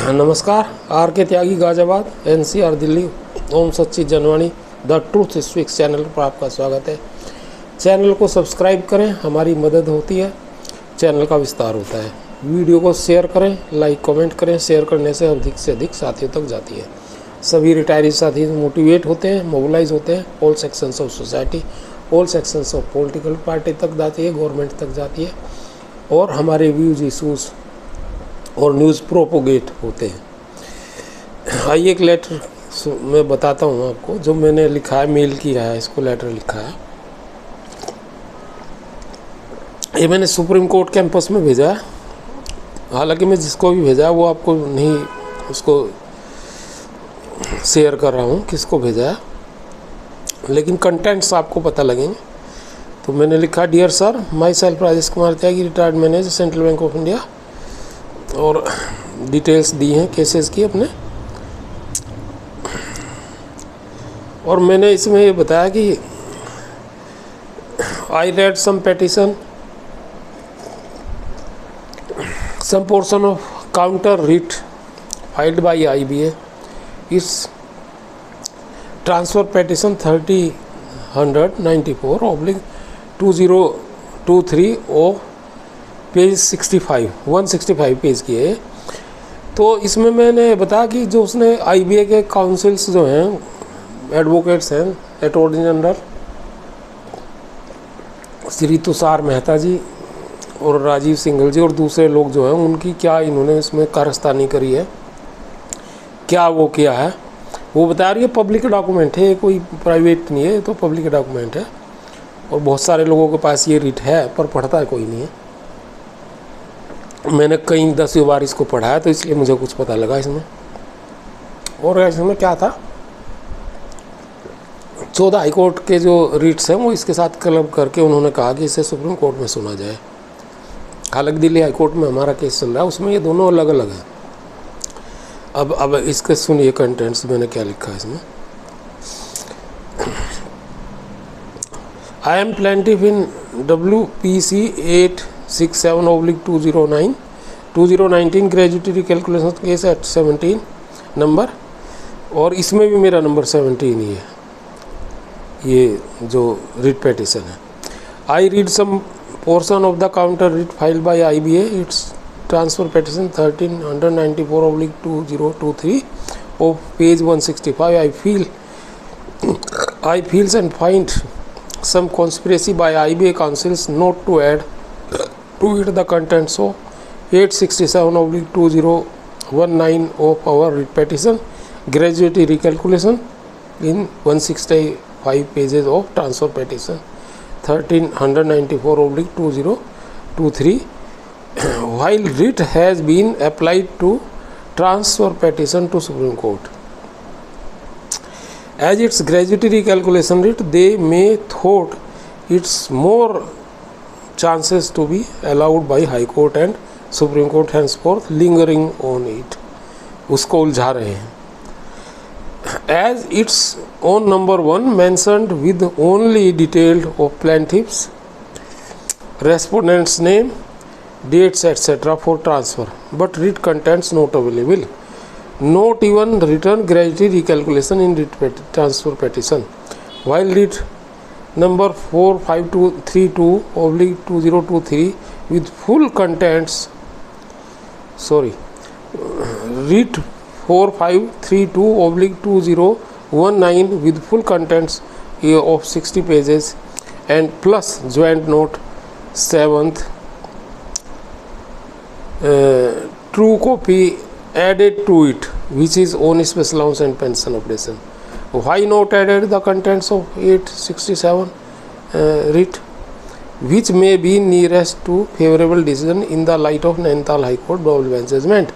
नमस्कार। आर के त्यागी गाजियाबाद, NCR दिल्ली, ओम सच्ची Janwani the truth speaks channel पर आपका स्वागत है। चैनल को सब्सक्राइब करें, हमारी मदद होती है, चैनल का विस्तार होता है। वीडियो को शेयर करें, लाइक कमेंट करें। शेयर करने से अधिक साथियों तक जाती है। सभी रिटायरी साथी मोटिवेट होते हैं, मोबिलाइज होते हैं। All sections of society, all sections of political party तक जाती है, गवर्नमेंट तक जाती है, और हमारे व्यूज इशूज़ और न्यूज़ प्रोपोगेट होते हैं। आइए एक लेटर मैं बताता हूँ आपको, जो मैंने लिखा है, मेल किया है, इसको लेटर लिखा है। ये मैंने सुप्रीम कोर्ट कैंपस में भेजा है। हालांकि मैं जिसको भी भेजा है वो आपको नहीं उसको शेयर कर रहा हूँ किसको भेजा है, लेकिन कंटेंट्स आपको पता लगेंगे। तो मैंने लिखा, dear sir, my self Rajesh Kumar Tyagi, retired manager, Central bank of India, और डिटेल्स दी हैं केसेस की अपने। और मैंने इसमें ये बताया कि I read some petition, some portion of counter writ filed by IBA, इस transfer petition 3094/2023 of page 165 page की है। तो इसमें मैंने बताया कि जो उसने IBA के काउंसिल्स जो हैं, एडवोकेट्स हैं, अटॉर्नी जनरल श्री तुषार मेहता जी और राजीव सिंघल जी और दूसरे लोग जो हैं, उनकी क्या इन्होंने इसमें कारस्तानी करी है, क्या वो किया है, वो बता रही है। पब्लिक डॉक्यूमेंट है, कोई प्राइवेट नहीं है, तो पब्लिक डॉक्यूमेंट है। और बहुत सारे लोगों के पास ये रिट है, पर पढ़ता है कोई नहीं है। मैंने कई 10 बार इसको पढ़ा है, तो इसलिए मुझे कुछ पता लगा इसमें। और इसमें क्या था, 14 हाईकोर्ट के जो रिट्स हैं वो इसके साथ क्लब करके उन्होंने कहा कि इसे सुप्रीम कोर्ट में सुना जाए। हालांकि दिल्ली हाईकोर्ट में हमारा केस चल रहा है, उसमें ये दोनों अलग अलग हैं। अब इसके सुनिए कंटेंट्स, मैंने क्या लिखा है इसमें। I am plaintiff in WPC 867/2019 gratuity recalculation case at 17 number, और इसमें भी मेरा नंबर 17 ही है, ये जो रिट पेटिशन है। I read some portion of the counter writ filed by IBA, it's transfer petition 1394/2023 of page 165. I feels and find some conspiracy by IBA councils not to add to it the contents of 867/2019 of our writ petition, gratuity recalculation in 165 pages of transfer petition 1394/2023, while writ has been applied to transfer petition to Supreme Court. As its gratuity recalculation writ, they may thought it's more chances to be allowed by High Court and Supreme Court, henceforth lingering on it. उसको उलझा रहे हैं। As its own number 1 mentioned with only detailed of plaintiffs, respondent's name, dates etc. for transfer, but writ contents not available. Not even written gratuity recalculation in writ transfer petition, while writ number 4532/2023 with full contents, writ 4532/2019 with full contents of 60 pages and plus joint note 7th true copy added to it, which is on special allowance and pension operation. Why not added the contents of 867 writ, which may be nearest to favorable decision in the light of Nainital High Court double bench judgment.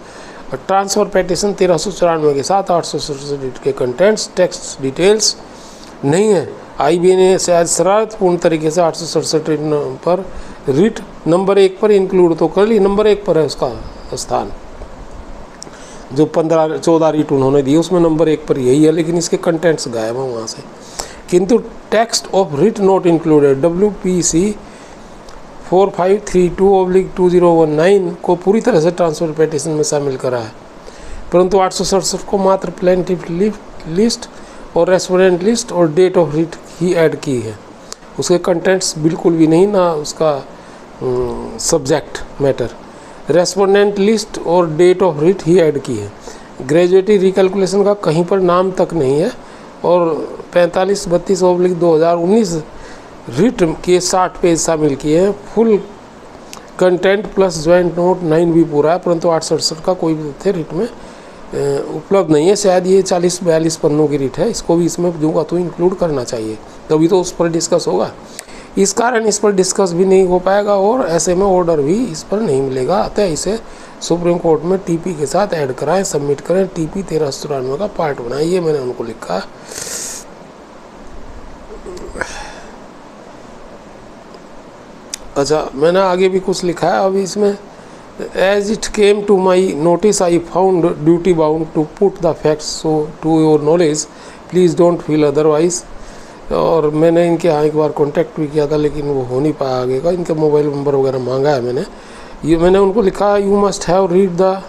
Transfer petition 1394 के साथ 867 writ के contents, text details नहीं है। IBA ने शायद शरारतपूर्ण तरीके से 867 writ पर रिट नंबर 1 पर इंक्लूड तो कर ली, नंबर 1 पर है उसका स्थान। जो 14 रिट उन्होंने दी उसमें नंबर 1 पर यही है, लेकिन इसके कंटेंट्स गायब हैं वहाँ से। किंतु text of writ not included WPC 4532/2019 को पूरी तरह से ट्रांसफर पेटिशन में शामिल करा है। परंतु 867 को मात्र प्लेंटिफ लिस्ट और रेस्पोंडेंट लिस्ट और डेट ऑफ रिट ही ऐड की है। उसके कंटेंट्स बिल्कुल भी नहीं, ना उसका सब्जेक्ट मैटर। रेस्पोंडेंट लिस्ट और डेट ऑफ रिट ही ऐड की है। ग्रेजुएटी रिकैलकुलेशन का कहीं पर नाम तक नहीं है। और 4532/2019 रिट के 60 पेज शामिल किए हैं। Full content plus joint note 9 भी पूरा है, परंतु 867 का कोई भी तथ्य रिट में उपलब्ध नहीं है। शायद ये 40-42 पन्नों की रिट है, इसको भी इसमें दूंगा तो इंक्लूड करना चाहिए, तभी तो उस पर डिस्कस होगा। इस कारण इस पर डिस्कस भी नहीं हो पाएगा और ऐसे में ऑर्डर भी इस पर नहीं मिलेगा। अतः इसे सुप्रीम कोर्ट में टीपी के साथ ऐड कराएं, सबमिट करें, टीपी 1394 का पार्ट बनाएं। ये मैंने उनको लिखा। अच्छा, मैंने आगे भी कुछ लिखा है अभी इसमें। As it came to my notice I found duty bound to put the facts so to your knowledge, please don't feel otherwise. और मैंने इनके यहाँ एक बार कांटेक्ट भी किया था, लेकिन वो हो नहीं पाया आगे का। इनके मोबाइल नंबर वगैरह मांगा है मैंने उनको लिखा, you must have read the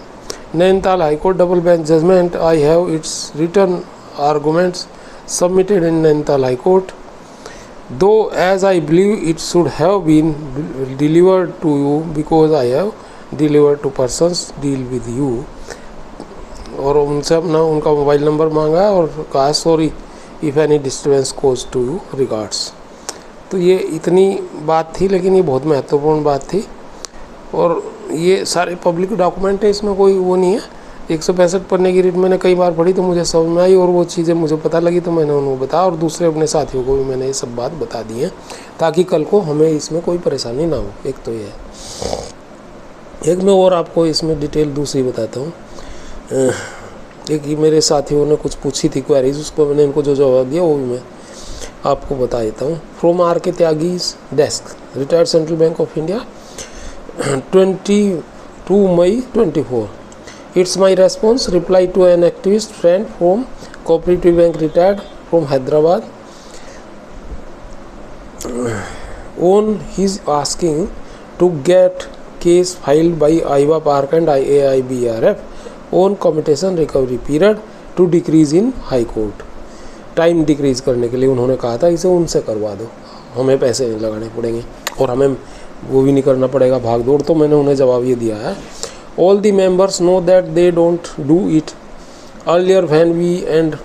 Nainital high court double bench judgement, I have its written arguments submitted in Nainital high court, though as I believe it should have been delivered to you because I have delivered to persons deal with you। और उनसे अपना उनका mobile number मांगा है और कहा sorry if any disturbance cause to you regards. तो ये इतनी बात थी, लेकिन ये बहुत महत्वपूर्ण बात थी। और ये सारे पब्लिक डॉक्यूमेंट है, इसमें कोई वो नहीं है। 165 पन्ने की रिट मैंने कई बार पढ़ी तो मुझे समझ में आई और वो चीज़ें मुझे पता लगी तो मैंने उनको बताया, और दूसरे अपने साथियों को भी मैंने ये सब बात बता दी है, ताकि कल को हमें इसमें कोई परेशानी ना हो। एक तो ये है। एक मैं और आपको इसमें डिटेल दूसरी बताता हूँ। एक मेरे साथियों ने कुछ पूछी थी क्वेरीज, उसको मैंने इनको जो जवाब दिया वो भी मैं आपको बता देता हूँ। From R K Tyagi's desk, retired central bank of India, 22 May 24। It's my response reply to an activist friend from Cooperative Bank retired from Hyderabad on his asking to get case filed by Aiva Park and AIBRF on commutation recovery period to decrease in High Court। Time decrease करने के लिए उन्होंने कहा था इसे उनसे करवा दो, हमें पैसे नहीं लगाने पड़ेंगे और हमें वो भी नहीं करना पड़ेगा भाग दौड़। तो मैंने उन्हें जवाब ये दिया है, all the members know that they don't do it। Earlier when we and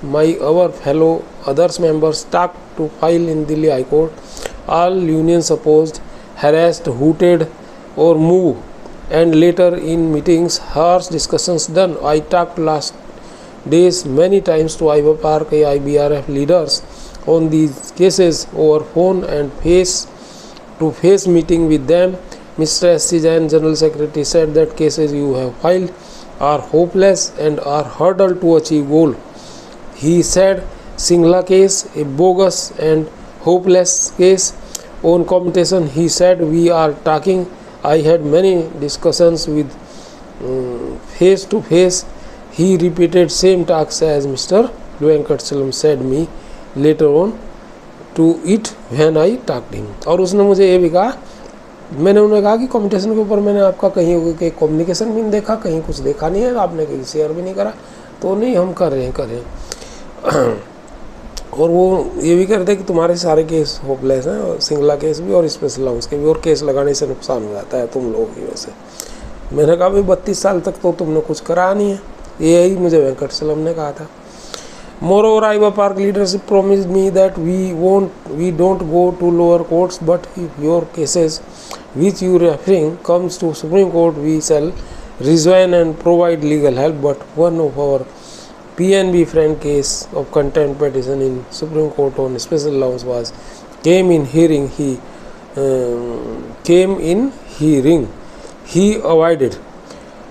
our fellow others members talked to file in Delhi High Court, all unions opposed, harassed, hooted or moved, and later in meetings harsh discussions done। I talked last days many times to Aiva Park IBRF leaders on these cases over phone and face to face meeting with them। Mr. S.C. Jain, General Secretary, said that cases you have filed are hopeless and are hurdle to achieve goal। He said Singla case a bogus and hopeless case on commutation। He said we are talking। I had many discussions with face to face। He repeated same talks as Mr. Venkatachalam said me later on to it when I talked him। और उसने मुझे ये भी कहा, मैंने उन्हें कहा कि कम्युनिकेशन के ऊपर मैंने आपका कहीं कम्युनिकेशन भी नहीं देखा, कहीं कुछ देखा नहीं है, आपने कहीं शेयर भी नहीं करा, तो नहीं हम कर रहे हैं। और वो ये भी कहते कि तुम्हारे सारे केस होपलेस हैं, और सिंगला केस भी और स्पेशल अलाउंस के भी, और केस लगाने से नुकसान हो जाता है तुम लोगों की वजह से। मैंने कहा भाई 32 साल तक तो तुमने कुछ करा नहीं है, यही मुझे वेंकटचलम ने कहा था। Moreover, Aiva Park leadership promised me that we don't go to lower courts, but if your cases which you referring comes to Supreme Court, we shall rejoin and provide legal help। But one of our PNB friend case of contempt petition in Supreme Court on special allowance came in hearing. He avoided।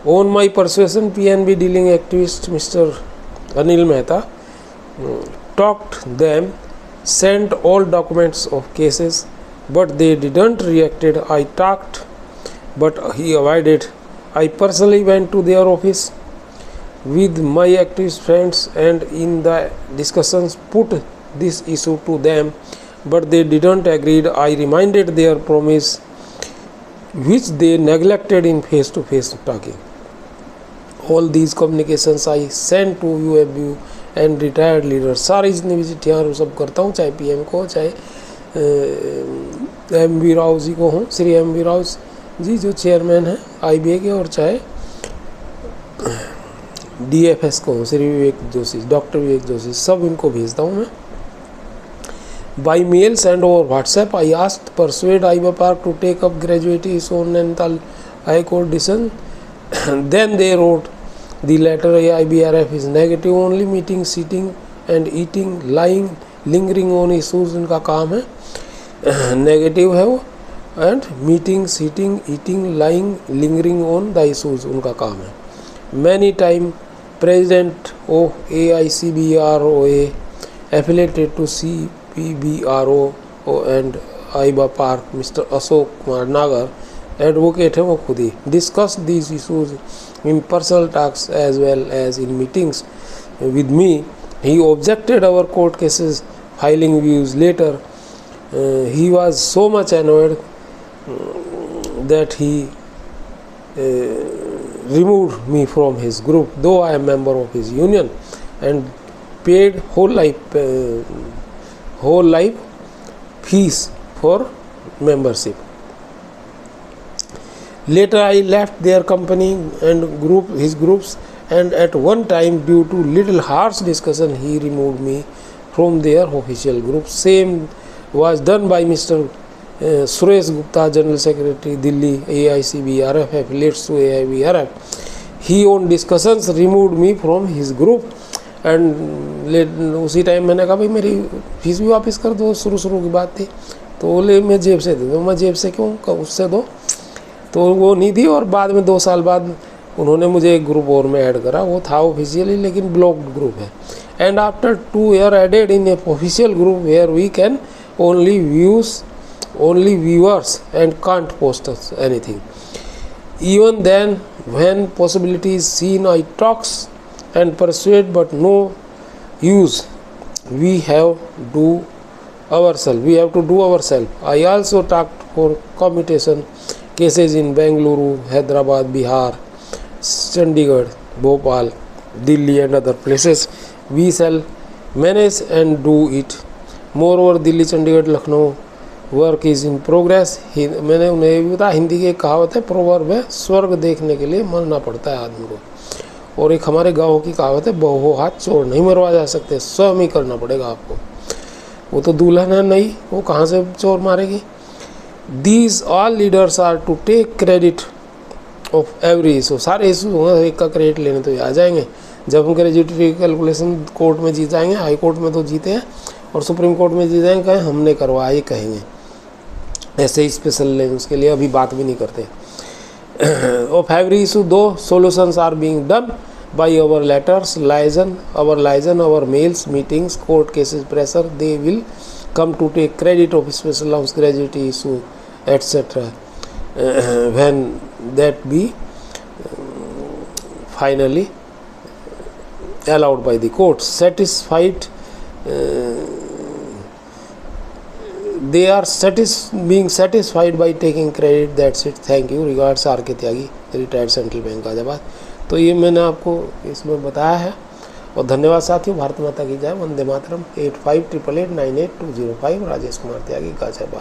On my persuasion, PNB dealing activist Mr. Anil Mehta talked them, sent all documents of cases, but they didn't reacted। I talked, but he avoided। I personally went to their office with my activist friends and in the discussions put this issue to them, but they didn't agree। I reminded their promise which they neglected in face to face talking। All these communications I send to UFBU and retired leader. सारी जितनी भी चिट्ठियाँ वो सब करता हूँ, चाहे PM को, चाहे MV राव जी को हों, श्री MV राव जी जो चेयरमैन हैं IBA के, और चाहे DFS को हों, श्री विवेक जोशी, डॉक्टर विवेक जोशी, सब इनको भेजता हूँ मैं। By mails and over WhatsApp I asked persuade IBA park to take up gratuity is on Nainital high court decision, then they wrote the letter AIBRF is negative only, meeting sitting and eating lying lingering on issues इनका काम है, negative है वो, and meeting sitting eating lying lingering on the issues उनका काम है। Many time president of AICBROA affiliated to CPBRO and IBA park mister Ashok Kumar Nagar, advocate है वो खुद ही, discuss these issues in personal talks as well as in meetings with me. He objected our court cases filing views letter. He was so much annoyed that he removed me from his group, though I am member of his union and paid whole life fees for membership. Later I left their company and his groups, and at one time, due to little harsh discussion, he removed me from their official group. Same was done by Mr. Suresh Gupta, General Secretary, Delhi AICBRF, affiliates to AIBRF. He on discussions removed me from his group, and उसी time मैंने कहा भाई मेरी fees भी वापस कर दो, शुरू की बात थी, तो बोले मैं जेब से दे दूँ। मैं जेब से क्यों, उससे दो, तो वो नहीं दी। और बाद में 2 साल बाद उन्होंने मुझे एक ग्रुप और में ऐड करा, वो था ऑफिशियली लेकिन ब्लॉक्ड ग्रुप है। And after 2 years added in a official group where we can only viewers and can't post anything. Even then, when possibility is seen, I talks and persuade, but no use. We have to do ourselves. I also talked for commutation cases in Bengaluru, Hyderabad, Bihar, Chandigarh, Bhopal, Delhi and other places. We shall manage and do it. Moreover, Delhi, Chandigarh, Lucknow work is in progress. मैंने उन्हें ये भी बताया, हिंदी की एक कहावत है, proverb है, स्वर्ग देखने के लिए मरना पड़ता है आदमी को। और एक हमारे गाँव की कहावत है, बहु हाथ चोर नहीं मरवा जा सकते, स्वयं ही करना पड़ेगा आपको। वो तो दुल्हन है नहीं, वो कहाँ से चोर मारेगी। These all leaders are to take credit of every issue. सारे इशू होंगे, एक का क्रेडिट लेने तो आ जाएंगे। जब हम ग्रेजुएटरी कैलकुलेशन कोर्ट में जीत जाएंगे, हाई कोर्ट में तो जीते हैं, और सुप्रीम कोर्ट में जीत जाएंगे, कहें हमने करवाया ही कहेंगे। ऐसे ही स्पेशल लेंस के लिए अभी बात भी नहीं करते। Of every issue two solutions are being done by our letters, liaison, our mails, meetings, court cases, pressure, they will come to take credit of special allowance, gratuity issue, etc. When that be finally allowed by the court. Satisfied, they are being satisfied by taking credit. That's it. Thank you. Regards R.K. Tyagi, retired Central Bank Ghaziabad. तो ये मैंने आपको इसमें बताया है, और धन्यवाद साथियों। भारत माता की जय, वंदे मातरम। 8588898205 राजेश कुमार त्यागी, गाजियाबाद।